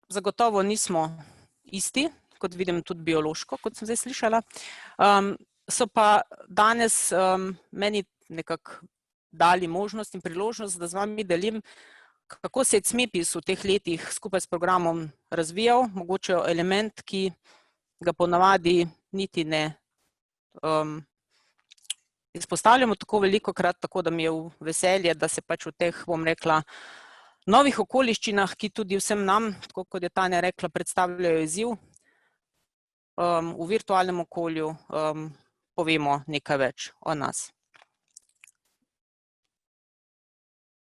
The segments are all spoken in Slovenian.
Zagotovo nismo isti, kot vidim tudi biološko, kot sem zdaj slišala. So pa danes meni nekako dali možnost in priložnost, da z vami delim, kako se je CMEPIS v teh letih skupaj s programom razvijal, mogoče element, ki ga ponavadi niti ne izpostavljamo tako velikokrat, tako da mi je v veselje, da se pač v teh, bom rekla, novih okoliščinah, ki tudi vsem nam, tako kot je Tanja rekla, predstavljajo izziv, v virtualnem okolju povemo nekaj več o nas.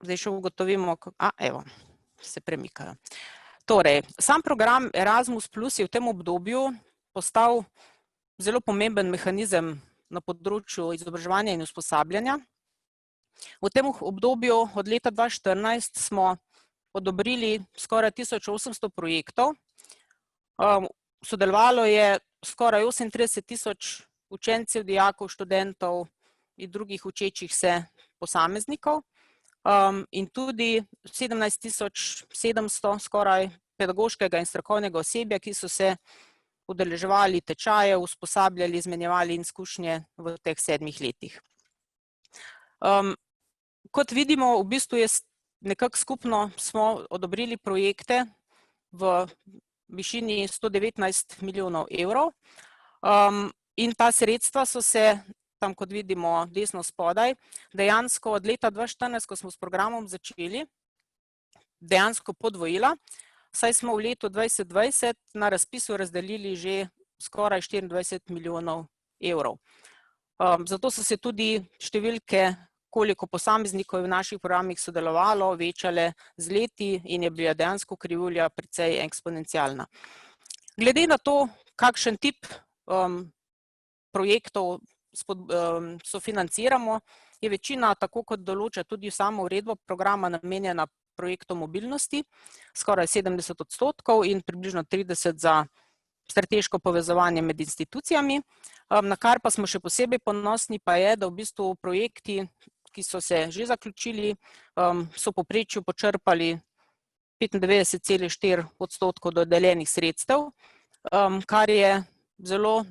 Zdaj še ugotovimo, evo, se premikajo. Torej, sam program Erasmus Plus je v tem obdobju postal zelo pomemben mehanizem na področju izobraževanja in usposabljanja. V tem obdobju od leta 2014 smo odobrili skoraj 1800 projektov. Sodelovalo je skoraj 38.000 učencev, dijakov, študentov in drugih učečih se posameznikov. In tudi 17.700 skoraj pedagoškega in strokovnega osebja, ki so se udeleževali tečajev, usposabljali, izmenjevali izkušnje v teh 7 letih. Kot vidimo, v bistvu je nekako skupno smo odobrili projekte v višini 119 milijonov evrov in ta sredstva so se, tam kot vidimo desno spodaj, dejansko od leta 2014, ko smo s programom začeli, dejansko podvojila, saj smo v letu 2020 na razpisu razdelili že skoraj 24 milijonov evrov. Zato so se tudi številke, koliko posameznikov v naših programih sodelovalo, večale z leti in je bila dejansko krivulja precej eksponencialna. Glede na to, kakšen tip projektov sofinanciramo, je večina, tako kot določa tudi sama uredba programa, namenjena projektom mobilnosti, skoraj 70% in približno 30% za strateško povezovanje med institucijami. Na kar pa smo še posebej ponosni pa je, da v bistvu projekti, ki so se že zaključili, so v povprečju počrpali 95,4% dodeljenih sredstev, kar je zelo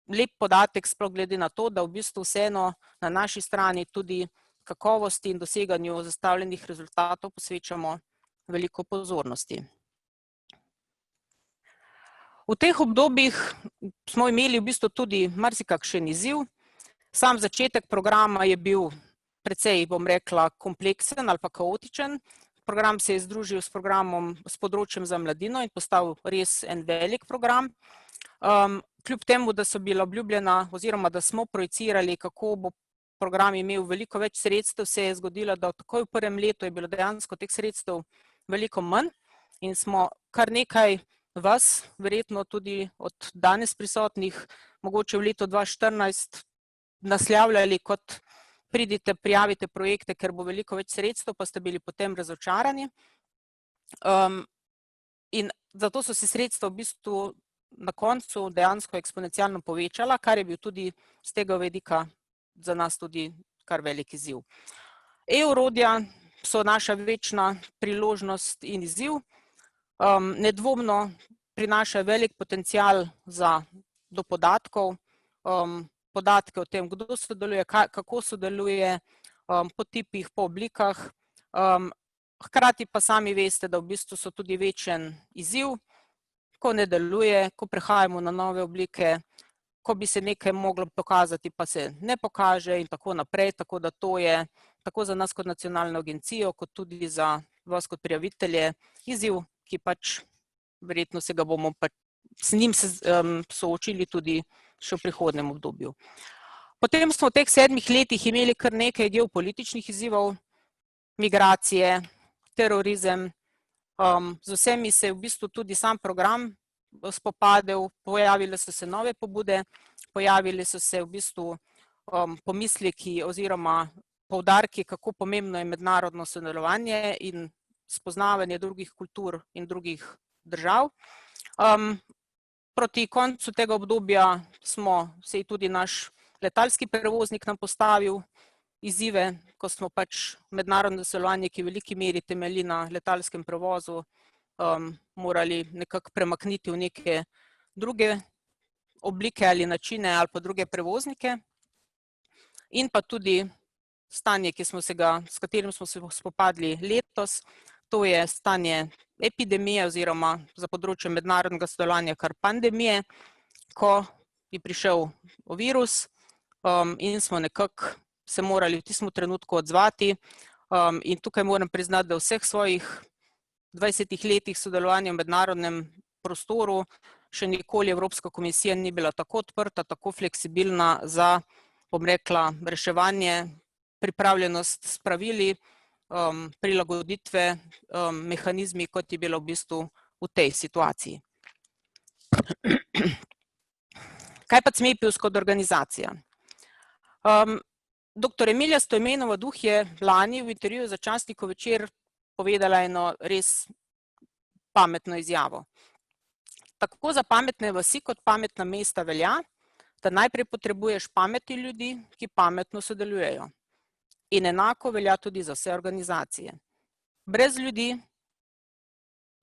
lep podatek, sploh glede na to, da v bistvu vseeno na naši strani tudi kakovosti in doseganju zastavljenih rezultatov posvečamo veliko pozornosti. V teh obdobjih smo imeli v bistvu tudi marsikakšen izziv. Sam začetek programa je bil precej, bom rekla, kompleksen ali pa kaotičen. Program se je združil s programom s področjem za mladino in postal res en velik program. Kljub temu, da so bila obljubljena oziroma da smo projicirali, kako bo program imel veliko več sredstev, se je zgodilo, da takoj v prvem letu je bilo dejansko teh sredstev veliko manj in smo kar nekaj vas, verjetno tudi od danes prisotnih, mogoče v letu 2014 naslavljali kot pridite, prijavite projekte, ker bo veliko več sredstev, pa ste bili potem razočarani. In zato so se sredstva v bistvu na koncu dejansko eksponencialno povečala, kar je bil tudi z tega vidika za nas tudi kar velik izziv. E-orodja so naša večna priložnost in izziv. Nedvomno prinaša velik potencial do podatkov, podatke o tem, kdo sodeluje, kako sodeluje, po tipih, po oblikah. Hkrati pa sami veste, da v bistvu so tudi večen izziv, ko ne deluje, ko prehajamo na nove oblike, ko bi se nekaj moglo pokazati, pa se ne pokaže in tako naprej. Tako da to je tako za nas kot nacionalno agencijo, kot tudi za vas kot prijavitelje izziv, ki pač verjetno se ga bomo s njim soočili tudi še v prihodnjem obdobju. Potem smo v teh 7 letih imeli kar nekaj geopolitičnih izzivov, migracije, terorizem. Z vsemi se je v bistvu tudi sam program spopadel, pojavile so se nove pobude, pojavili so se v bistvu pomisleki oziroma poudarki, kako pomembno je mednarodno sodelovanje in spoznavanje drugih kultur in drugih držav. Proti koncu tega obdobja se je tudi naš letalski prevoznik nam postavil izzive, ko smo pač mednarodno sodelovanje, ki v veliki meri temelji na letalskem prevozu, morali nekako premakniti v neke druge oblike ali načine ali pa druge prevoznike. In pa tudi stanje, s katerim smo se spopadli letos, to je stanje epidemije oziroma za področje mednarodnega sodelovanja kar pandemije, ko je prišel virus in smo nekako se morali v tistem trenutku odzvati. In tukaj moram priznati, da v vseh svojih 20 letih sodelovanja v mednarodnem prostoru še nikoli Evropska komisija ni bila tako odprta, tako fleksibilna za, bom rekla, reševanje, pripravljenost s pravili, prilagoditve, mehanizmi, kot je bilo v bistvu v tej situaciji. Kaj pa CMEPIUS kot organizacija? Dr. Emilija Stojmenova Duh je lani v intervjuju za časnikov Večer povedala eno res pametno izjavo. Tako za pametne vasi kot pametna mesta velja, da najprej potrebuješ pametni ljudi, ki pametno sodelujejo. In enako velja tudi za vse organizacije. Brez ljudi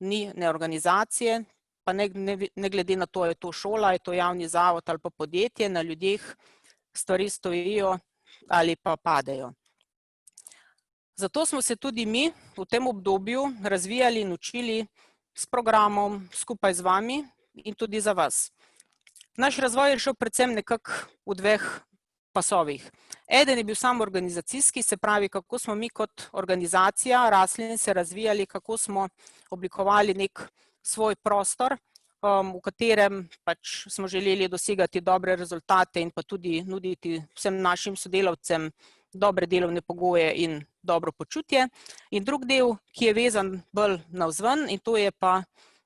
ni ne organizacije, pa ne glede na to, je to šola, je to javni zavod ali pa podjetje, na ljudeh stvari stojijo ali pa padejo. Zato smo se tudi mi v tem obdobju razvijali in učili s programom skupaj z vami in tudi za vas. Naš razvoj je šel predvsem nekako v dveh pasovih. Eden je bil samo organizacijski, se pravi, kako smo mi kot organizacija rasli in se razvijali, kako smo oblikovali nek svoj prostor, v katerem pač smo želeli dosegati dobre rezultate in pa tudi nuditi vsem našim sodelavcem dobre delovne pogoje in dobro počutje. In drug del, ki je vezan bolj navzven, in to je pa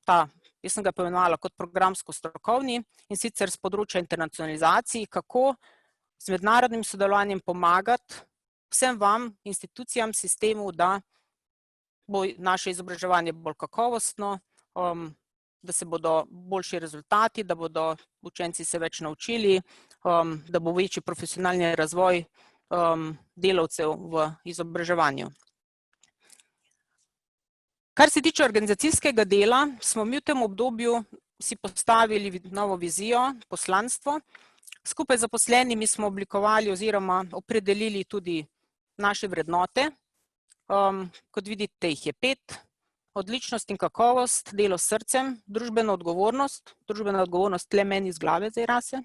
ta, jaz sem ga pomenovala kot programsko strokovni, in sicer z področja internacionalizacij, kako z mednarodnim sodelovanjem pomagati vsem vam, institucijam, sistemu, da bo naše izobraževanje bolj kakovostno, da se bodo boljši rezultati, da bodo učenci se več naučili, da bo večji profesionalni razvoj delavcev v izobraževanju. Kar se tiče organizacijskega dela, smo mi v tem obdobju si postavili novo vizijo, poslanstvo. Skupaj z zaposlenimi smo oblikovali oziroma opredelili tudi naše vrednote. Kot vidite, jih je 5. Odličnost in kakovost, delo s srcem, družbena odgovornost tle meni iz glave zdaj rase,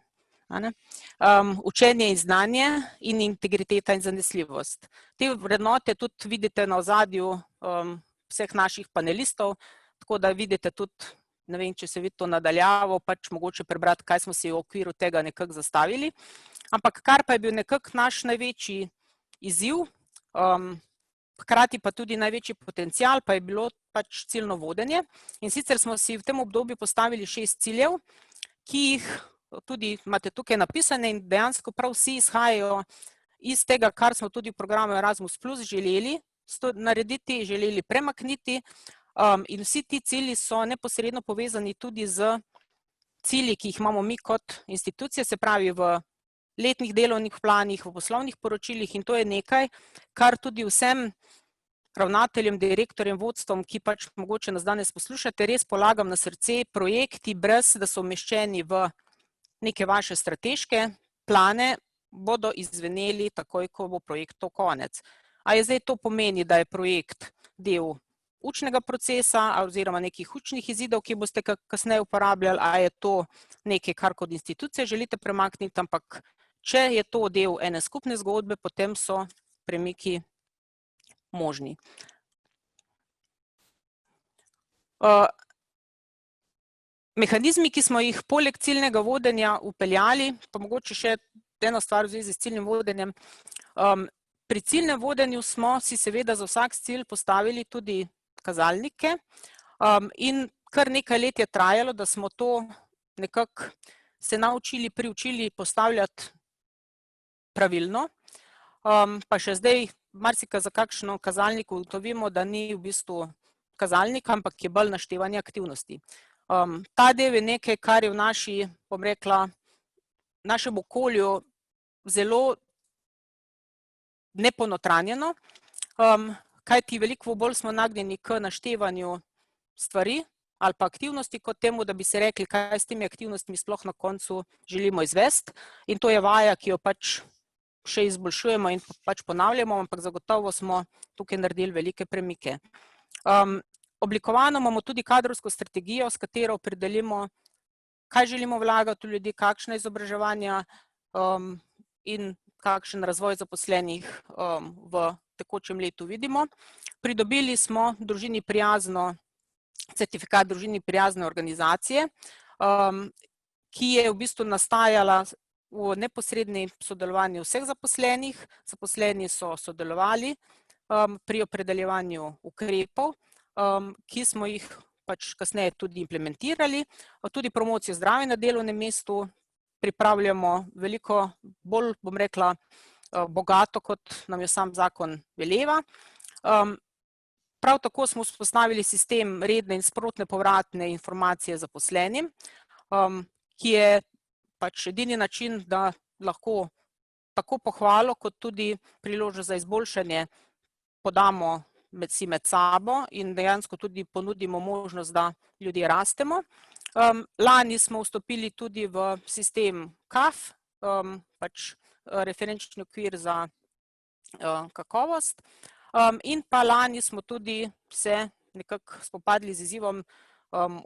učenje in znanje in integriteta in zanesljivost. Te vrednote tudi vidite na ozadju vseh naših panelistov, tako da vidite tudi, ne vem, če se vidi to nadaljavo, pač mogoče prebrati, kaj smo si v okviru tega nekako zastavili. Ampak kar pa je bil nekako naš največji izziv, hkrati pa tudi največji potencial, pa je bilo pač ciljno vodenje. In sicer smo si v tem obdobju postavili 6 ciljev, ki jih tudi imate tukaj napisane in dejansko prav vsi izhajajo iz tega, kar smo tudi v programu Erasmus Plus želeli narediti, želeli premakniti. In vsi ti cilji so neposredno povezani tudi z cilji, ki jih imamo mi kot institucije, se pravi v letnih delovnih planih, v poslovnih poročilih, in to je nekaj, kar tudi vsem ravnateljem, direktorjem, vodstvom, ki pač mogoče nas danes poslušate, res polagam na srce. Projekti, brez da so umeščeni v neke vaše strateške plane, bodo izveneli takoj, ko bo projektov konec. A je zdaj to pomeni, da je projekt del učnega procesa oziroma nekih učnih izidov, ki boste kasneje uporabljali, a je to nekaj, kar kot institucija želite premakniti, ampak če je to del ene skupne zgodbe, potem so premiki možni. Mehanizmi, ki smo jih poleg ciljnega vodenja vpeljali, pa mogoče še ena stvar v zvezi s ciljnim vodenjem. Pri ciljnem vodenju smo si seveda za vsak cilj postavili tudi kazalnike in kar nekaj let je trajalo, da smo to nekako se naučili, priučili postavljati pravilno. Pa še zdaj marsikaj za kakšno kazalnik ugotovimo, da ni v bistvu kazalnik, ampak je bolj naštevanje aktivnosti. Ta del je nekaj, kar je v naši, bom rekla, našem okolju zelo neponotranjeno, kajti veliko bolj smo nagnjeni k naštevanju stvari ali pa aktivnosti kot temu, da bi se rekli, kaj s temi aktivnostmi sploh na koncu želimo izvesti. In to je vaja, ki jo pač še izboljšujemo in pač ponavljamo, ampak zagotovo smo tukaj naredili velike premike. Oblikovano imamo tudi kadrovsko strategijo, s katero opredelimo, kaj želimo vlagati v ljudi, kakšna izobraževanja in kakšen razvoj zaposlenih v tekočem letu vidimo. Pridobili smo certifikat družini prijazne organizacije, ki je v bistvu nastajala v neposrednem sodelovanju vseh zaposlenih. Zaposleni so sodelovali pri opredeljevanju ukrepov, ki smo jih pač kasneje tudi implementirali. Tudi promocijo zdravja na delovnem mestu pripravljamo veliko bolj, bom rekla, bogato, kot nam jo sam zakon veleva. Prav tako smo vzpostavili sistem redne in sprotne povratne informacije zaposlenim, ki je pač edini način, da lahko tako pohvalo, kot tudi priložnost za izboljšanje podamo med sabo in dejansko tudi ponudimo možnost, da ljudje rastemo. Lani smo vstopili tudi v sistem KAF, pač referenčni okvir za kakovost. In pa lani smo tudi se nekako spopadli z izzivom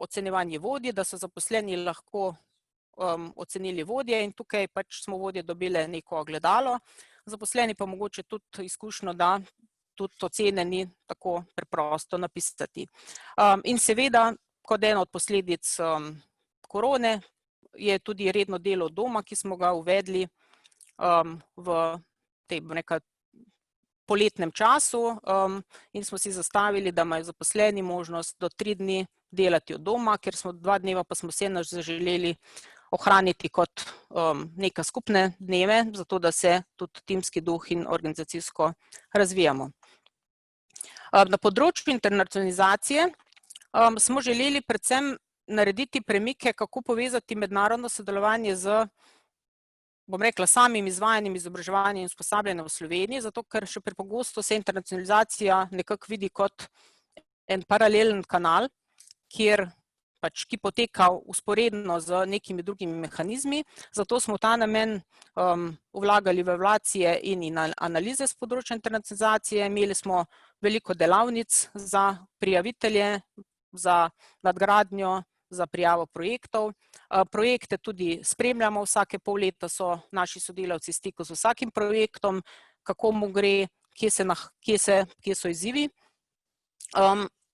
ocenjevanje vodje, da so zaposleni lahko ocenili vodje in tukaj pač smo vodje dobile neko ogledalo. Zaposleni pa mogoče tudi izkušnjo, da tudi ocene ni tako preprosto napisati. In seveda, kot ena od posledic korone, je tudi redno delo od doma, ki smo ga uvedli v tem poletnem času in smo si zastavili, da imajo zaposleni možnost do 3 dni delati od doma, ker smo 2 dneva pa smo se zaželeli ohraniti kot neke skupne dneve, zato da se tudi timski duh in organizacijsko razvijamo. Na področju internacionalizacije smo želeli predvsem narediti premike, kako povezati mednarodno sodelovanje z, bom rekla, samim izvajanjem izobraževanja in usposabljanja v Sloveniji, zato ker še prepogosto se internacionalizacija nekako vidi kot en paralelen kanal, ki poteka vzporedno z nekimi drugimi mehanizmi. Zato smo v ta namen vlagali v evalvacije in analize z področja internacionalizacije. Imeli smo veliko delavnic za prijavitelje, za nadgradnjo, za prijavo projektov. Projekte tudi spremljamo, vsake pol leta so naši sodelavci v stiku z vsakim projektom, kako mu gre, kje so izzivi.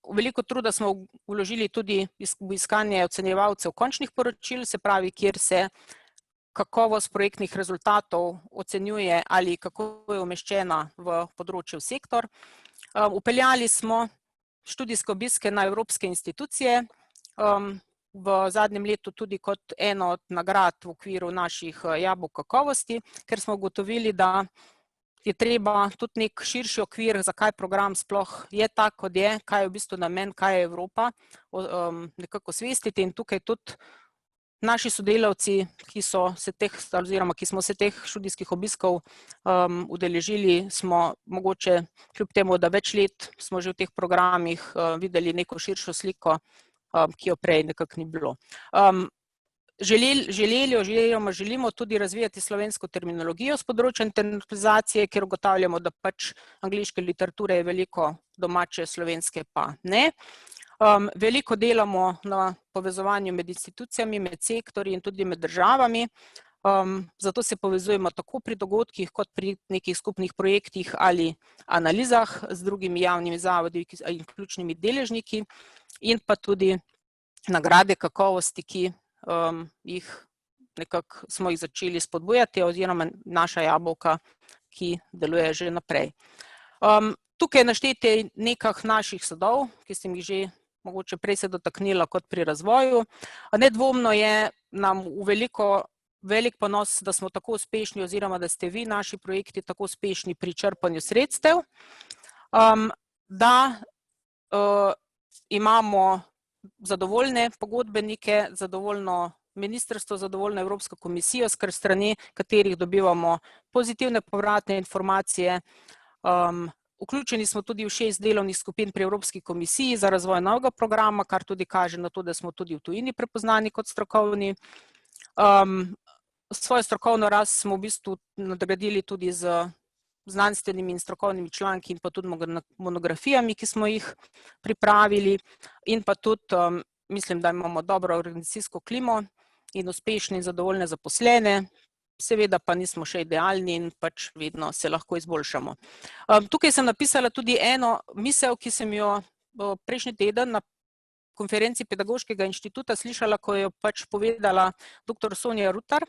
Veliko truda smo vložili tudi v iskanje ocenjevalcev končnih poročil, se pravi, kjer se kakovost projektnih rezultatov ocenjuje ali kako je umeščena v področje v sektor. Vpeljali smo študijske obiske na evropske institucije, v zadnjem letu tudi kot eno od nagrad v okviru naših jabolk kakovosti, ker smo ugotovili, da je treba tudi nek širši okvir, zakaj program sploh je tak, kot je, kaj je v bistvu namen, kaj je Evropa, nekako osvestiti. In tukaj tudi naši sodelavci, ki smo se teh študijskih obiskov udeležili, smo mogoče kljub temu, da več let smo že v teh programih videli neko širšo sliko, ki jo prej nekako ni bilo. Želimo tudi razvijati slovensko terminologijo z področja internacionalizacije, ker ugotavljamo, da pač angleške literature je veliko, domače slovenske pa ne. Veliko delamo na povezovanju med institucijami, med sektorji in tudi med državami, zato se povezujemo tako pri dogodkih kot pri nekih skupnih projektih ali analizah z drugimi javnimi zavodi in ključnimi deležniki in pa tudi nagrade kakovosti, ki smo jih začeli spodbujati, oziroma naša jabolka, ki deluje že naprej. Tukaj našteti nekaj naših sadov, ki sem jih že mogoče prej se dotaknila kot pri razvoju. Nedvomno je nam velik ponos, da smo tako uspešni, oziroma da ste vi, naši projekti, tako uspešni pri črpanju sredstev, da imamo zadovoljne pogodbenike, zadovoljno ministrstvo, zadovoljno Evropsko komisijo, s strani katerih dobivamo pozitivne povratne informacije, Vključeni smo tudi v 6 delovnih skupin pri Evropski komisiji za razvoj novega programa, kar tudi kaže na to, da smo tudi v tujini prepoznani kot strokovni. Svojo strokovno rast smo v bistvu nadgradili tudi z znanstvenimi in strokovnimi članki in pa tudi monografijami, ki smo jih pripravili, in pa tudi mislim, da imamo dobro organizacijsko klimo in uspešne in zadovoljne zaposlene. Seveda pa nismo še idealni in pač vedno se lahko izboljšamo. Tukaj sem napisala tudi eno misel, ki sem jo prejšnji teden na konferenci Pedagoškega inštituta slišala, ko je pač povedala dr. Sonja Rutar.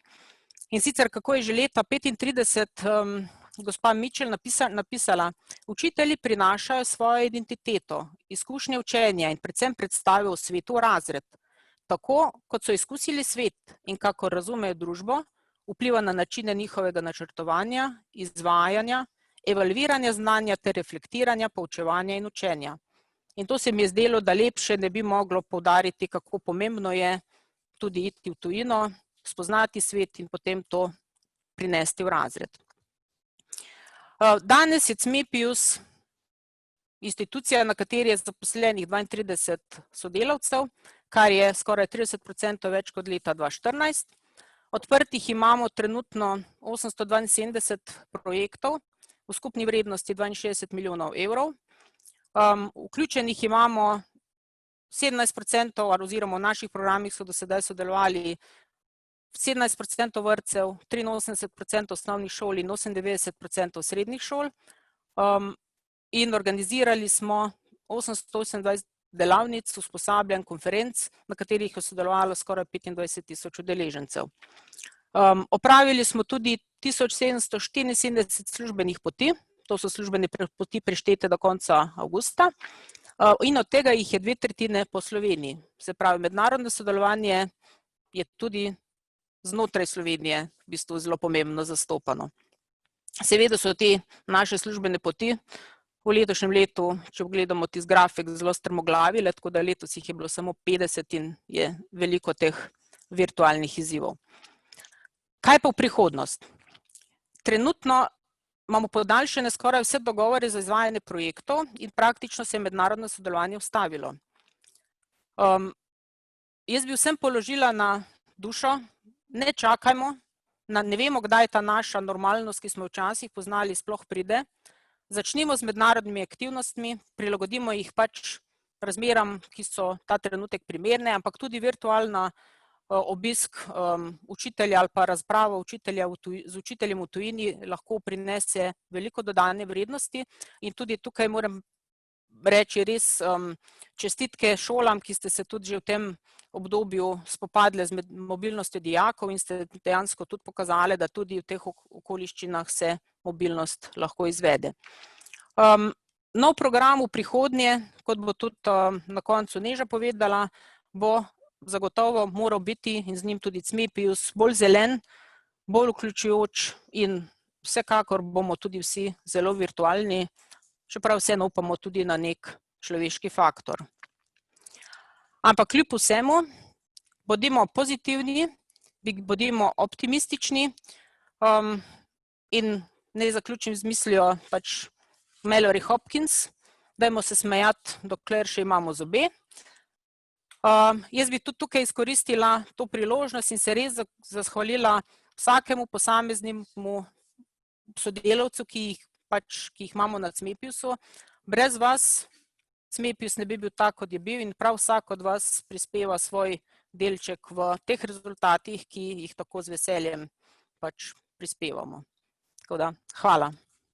In sicer, kako je že leta 1935 gospa Mitchell napisala: učitelji prinašajo svojo identiteto, izkušnje učenja in predvsem predstave o svetu v razred. Tako, kot so izkusili svet in kako razumejo družbo, vpliva na načine njihovega načrtovanja, izvajanja, evalviranja znanja ter reflektiranja, poučevanja in učenja. In to se mi je zdelo, da lepše ne bi moglo poudariti, kako pomembno je tudi iti v tujino, spoznati svet in potem to prinesti v razred. Danes je CMEPIUS institucija, na kateri je zaposlenih 32 sodelavcev, kar je skoraj 30% več kot leta 2014. Odprtih imamo trenutno 872 projektov v skupni vrednosti 62 milijonov evrov. Vključenih imamo 17%, oziroma v naših programih so do sedaj sodelovali 17% vrtcev, 83% osnovnih šol in 98% srednjih šol. In organizirali smo 828 delavnic, usposabljanj, konferenc, na katerih je sodelovalo skoraj 25.000 udeležencev. Opravili smo tudi 1774 službenih poti, to so službene poti preštete do konca avgusta, in od tega jih je 2/3 po Sloveniji. Se pravi, mednarodno sodelovanje je tudi znotraj Slovenije v bistvu zelo pomembno zastopano. Seveda so te naše službene poti v letošnjem letu, če pogledamo tisti grafik, zelo strmoglavile, tako da letos jih je bilo samo 50 in je veliko teh virtualnih izzivov. Kaj pa v prihodnost? Trenutno imamo podaljšane skoraj vse dogovore za izvajanje projektov in praktično se je mednarodno sodelovanje ustavilo. Jaz bi vsem položila na dušo, ne čakajmo, ne vemo, kdaj ta naša normalnost, ki smo včasih poznali, sploh pride. Začnimo z mednarodnimi aktivnostmi, prilagodimo jih pač razmeram, ki so ta trenutek primerne, ampak tudi virtualna obisk učitelja ali pa razprava z učiteljem v tujini lahko prinese veliko dodane vrednosti. In tudi tukaj moram reči res čestitke šolam, ki ste se tudi že v tem obdobju spopadle z mobilnostjo dijakov in ste dejansko tudi pokazali, da tudi v teh okoliščinah se mobilnost lahko izvede. Nov program v prihodnje, kot bo tudi na koncu Neža povedala, bo zagotovo moral biti in z njim tudi CMEPIUS bolj zelen, bolj vključujoč in vsekakor bomo tudi vsi zelo virtualni, čeprav vseeno upamo tudi na nek človeški faktor. Ampak kljub vsemu, bodimo pozitivni, bodimo optimistični in naj zaključim z mislijo pač Mallory Hopkins, dajmo se smejati, dokler še imamo zobe. Jaz bi tudi tukaj izkoristila to priložnost in se res zahvalila vsakemu posameznemu sodelavcu, ki jih imamo na CMEPIUS-u. Brez vas CMEPIUS ne bi bil tak, kot je bil, in prav vsak od vas prispeva svoj delček v teh rezultatih, ki jih tako z veseljem pač prispevamo. Tako da, hvala.